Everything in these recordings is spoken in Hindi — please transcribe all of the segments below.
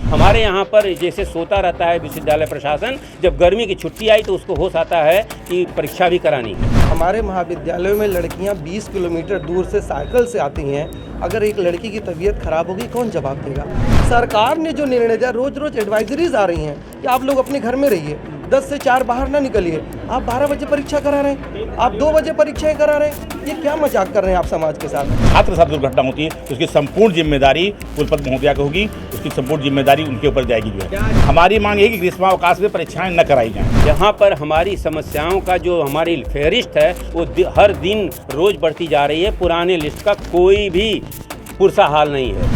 हमारे यहाँ पर जैसे सोता रहता है विश्वविद्यालय प्रशासन, जब गर्मी की छुट्टी आई तो उसको होश आता है कि परीक्षा भी करानी है। हमारे महाविद्यालयों में लड़कियां 20 किलोमीटर दूर से साइकिल से आती हैं। अगर एक लड़की की तबीयत खराब होगी कौन जवाब देगा? सरकार ने जो निर्णय दिया, रोज रोज एडवाइजरीज आ रही हैं कि आप लोग अपने घर में रहिए, 10 से 4 बाहर ना निकलिए। आप 12 बजे परीक्षा करा रहे हैं, आप 2 बजे परीक्षाएं करा रहे हैं। ये क्या मजाक कर रहे हैं आप समाज के साथ? छात्र साथ दुर्घटना होती है तो उसकी संपूर्ण जिम्मेदारी कुलपति महोदया की होगी, उसकी संपूर्ण जिम्मेदारी उनके ऊपर जाएगी। जो है हमारी मांग है कि ग्रीष्मावकाश में परीक्षाएं न कराई जाएं। यहाँ पर हमारी समस्याओं का जो हमारी फहरिस्त है वो हर दिन रोज बढ़ती जा रही है। पुराने लिस्ट का कोई भी पुरसा हाल नहीं है।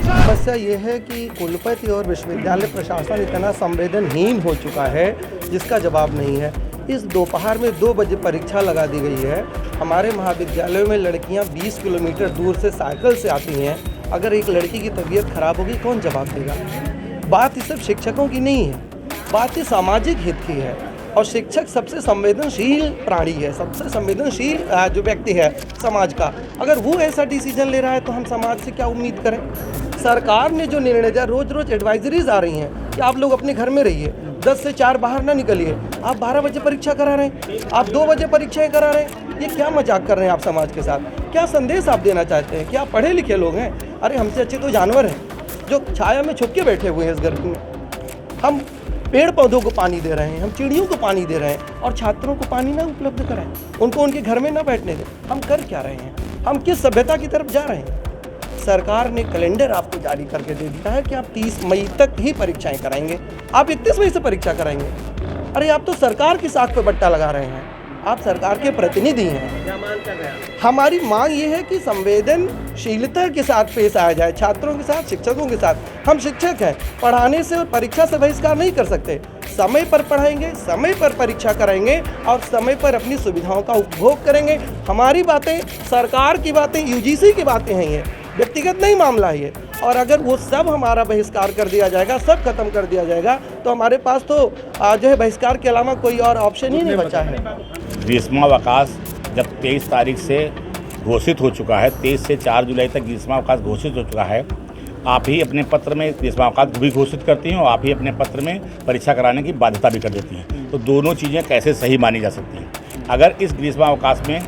समस्या ये है कि कुलपति और विश्वविद्यालय प्रशासन इतना संवेदनहीन हो चुका है जिसका जवाब नहीं है। इस दोपहर में 2 बजे परीक्षा लगा दी गई है। हमारे महाविद्यालयों में लड़कियां 20 किलोमीटर दूर से साइकिल से आती हैं। अगर एक लड़की की तबीयत खराब होगी कौन जवाब देगा? बात इस सब शिक्षकों की नहीं है, बात इस सामाजिक हित की है। और शिक्षक सबसे संवेदनशील प्राणी है, सबसे संवेदनशील जो व्यक्ति है समाज का। अगर वो ऐसा डिसीजन ले रहा है तो हम समाज से क्या उम्मीद करें? सरकार ने जो निर्णय दिया, रोज रोज एडवाइजरीज आ रही हैं कि आप लोग अपने घर में रहिए, 10 से 4 बाहर ना निकलिए। आप 12 बजे परीक्षा करा रहे हैं, आप 2 बजे परीक्षाएं करा रहे हैं। ये क्या मजाक कर रहे हैं आप समाज के साथ? क्या संदेश आप देना चाहते हैं? क्या आप पढ़े लिखे लोग हैं? अरे हमसे अच्छे तो जानवर हैं जो छाया में छुप के बैठे हुए हैं इस गर्मी में। हम पेड़ पौधों को पानी दे रहे हैं, हम चिड़ियों को पानी दे रहे हैं और छात्रों को पानी ना उपलब्ध कराएं, उनको उनके घर में ना बैठने दें। हम कर क्या रहे हैं? हम किस सभ्यता की तरफ जा रहे हैं? सरकार ने कैलेंडर आपको जारी करके दे दिया है कि आप 30 मई तक ही परीक्षाएं कराएंगे, आप 31 मई से परीक्षा कराएंगे। अरे आप तो सरकार की साख पे बट्टा लगा रहे हैं, आप सरकार के प्रतिनिधि हैं। क्या मांग कर रहे हैं? हमारी मांग ये है कि संवेदनशीलता के साथ पेश आया जाए छात्रों के साथ, शिक्षकों के साथ। हम शिक्षक हैं, पढ़ाने से और परीक्षा से बहिष्कार नहीं कर सकते। समय पर पढ़ाएंगे, समय पर परीक्षा कराएंगे और समय पर अपनी सुविधाओं का उपभोग करेंगे। हमारी बातें, सरकार की बातें, यूजीसी की बातें हैं, ये व्यक्तिगत नहीं मामला है ये। और अगर वो सब हमारा बहिष्कार कर दिया जाएगा, सब खत्म कर दिया जाएगा, तो हमारे पास तो जो है बहिष्कार के अलावा कोई और ऑप्शन ही नहीं बचा है। ग्रीष्मावकाश जब 23 तारीख से घोषित हो चुका है, 23 से 4 जुलाई तक ग्रीष्मावकाश घोषित हो चुका है। आप ही अपने पत्र में ग्रीष्मावकाश भी घोषित करती हैं और आप ही अपने पत्र में परीक्षा कराने की बाध्यता भी कर देती हैं। तो दोनों चीज़ें कैसे सही मानी जा सकती हैं? अगर इस ग्रीष्मावकाश में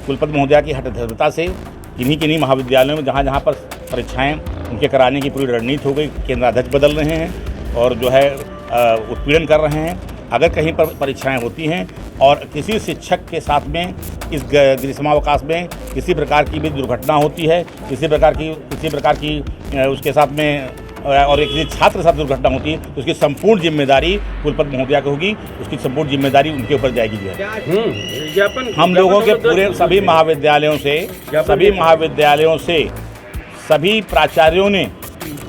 कुलपति महोदया की हठधर्मिता से किन्हीं महाविद्यालयों में जहाँ पर परीक्षाएं उनके कराने की पूरी रणनीति हो गई, केंद्राध्यक्ष बदल रहे हैं और जो है उत्पीड़न कर रहे हैं। अगर कहीं पर परीक्षाएं होती हैं और किसी शिक्षक के साथ में इस ग्रीष्मावकाश में किसी प्रकार की भी दुर्घटना होती है, किसी प्रकार की उसके साथ में और एक किसी छात्र के साथ दुर्घटना होती है तो उसकी संपूर्ण जिम्मेदारी कुलपति महोदया की होगी, उसकी संपूर्ण जिम्मेदारी उनके ऊपर जाएगी। जो है हम लोगों के पूरे सभी महाविद्यालयों से सभी प्राचार्यों ने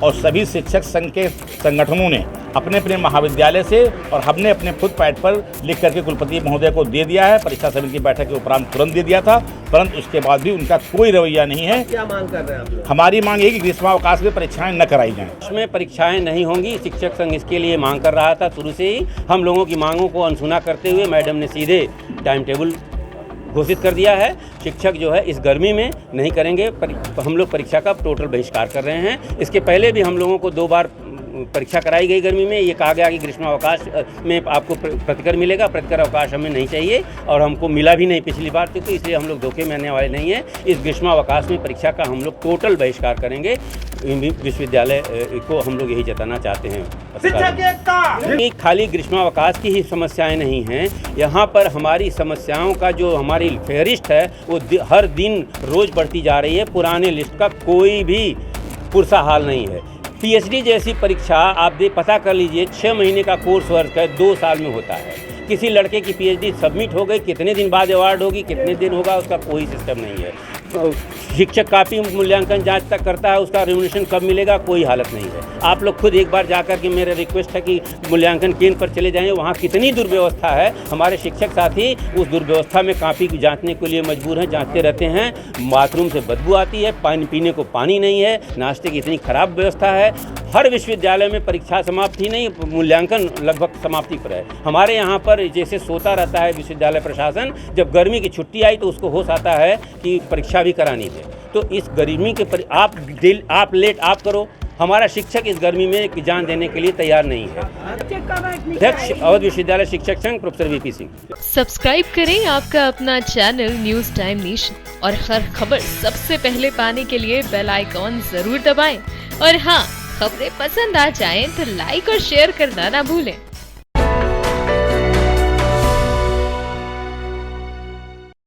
और सभी शिक्षक संघ के संगठनों ने अपने अपने महाविद्यालय से और हमने अपने खुद पैड पर लिख करके कुलपति महोदय को दे दिया है। परीक्षा समिति की बैठक के उपरांत तुरंत दे दिया था, परंतु उसके बाद भी उनका कोई रवैया नहीं है। क्या मांग कर रहे हैं आप लोग? हमारी मांग है कि ग्रीष्मावकाश में परीक्षाएं न कराई जाएं। उसमें परीक्षाएं नहीं होंगी। शिक्षक संघ इसके लिए मांग कर रहा था शुरू से ही। हम लोगों की मांगों को अनसुना करते हुए मैडम ने सीधे टाइम टेबल घोषित कर दिया है। शिक्षक जो है इस गर्मी में नहीं करेंगे, हम लोग परीक्षा का टोटल बहिष्कार कर रहे हैं। इसके पहले भी हम लोगों को 2 बार परीक्षा कराई गई गर्मी में। ये कहा गया कि ग्रीष्मावकाश में आपको प्रतिकर मिलेगा, प्रतिकर अवकाश हमें नहीं चाहिए और हमको मिला भी नहीं पिछली बार, क्योंकि इसलिए हम लोग धोखे में आने वाले नहीं हैं। इस ग्रीष्मावकाश में परीक्षा का हम लोग टोटल बहिष्कार करेंगे। विश्वविद्यालय को हम लोग यही जताना चाहते हैं। ये खाली ग्रीष्मावकाश की ही समस्याएं नहीं हैं, यहाँ पर हमारी समस्याओं का जो हमारी फहरिस्त है वो हर दिन रोज बढ़ती जा रही है। पुराने लिस्ट का कोई भी पुरसा हाल नहीं है। पीएचडी जैसी परीक्षा आप पता कर लीजिए, 6 महीने का कोर्स वर्क है, 2 साल में होता है। किसी लड़के की पीएचडी सबमिट हो गई, कितने दिन बाद अवार्ड होगी, कितने दिन होगा, उसका कोई सिस्टम नहीं है। शिक्षक काफ़ी मूल्यांकन जांच तक करता है, उसका रेमुनेशन कब मिलेगा कोई हालत नहीं है। आप लोग खुद एक बार जाकर के, मेरा रिक्वेस्ट है कि मूल्यांकन केंद्र पर चले जाएं, वहाँ कितनी दुर्व्यवस्था है। हमारे शिक्षक साथी उस दुर्व्यवस्था में काफ़ी जांचने के लिए मजबूर हैं, जांचते रहते हैं। बाथरूम से बदबू आती है, पानी पीने को पानी नहीं है, नाश्ते की इतनी खराब व्यवस्था है। हर विश्वविद्यालय में परीक्षा समाप्त ही नहीं, मूल्यांकन लगभग समाप्ति पर है। हमारे यहाँ पर जैसे सोता रहता है विश्वविद्यालय प्रशासन, जब गर्मी की छुट्टी आई तो उसको होश आता है कि परीक्षा भी करानी है। तो इस गर्मी के आप लेट आप करो, हमारा शिक्षक इस गर्मी में जान देने के लिए तैयार नहीं है। अध्यक्ष अवध विश्वविद्यालय शिक्षक संघ प्रोफेसर वीपी सिंह। सब्सक्राइब करें आपका अपना चैनल न्यूज टाइम नेशन और हर खबर सबसे पहले पाने के लिए बेल आइकॉन जरूर दबाएं। और हाँ, खबरें पसंद आ जाएं तो लाइक और शेयर करना ना भूलें।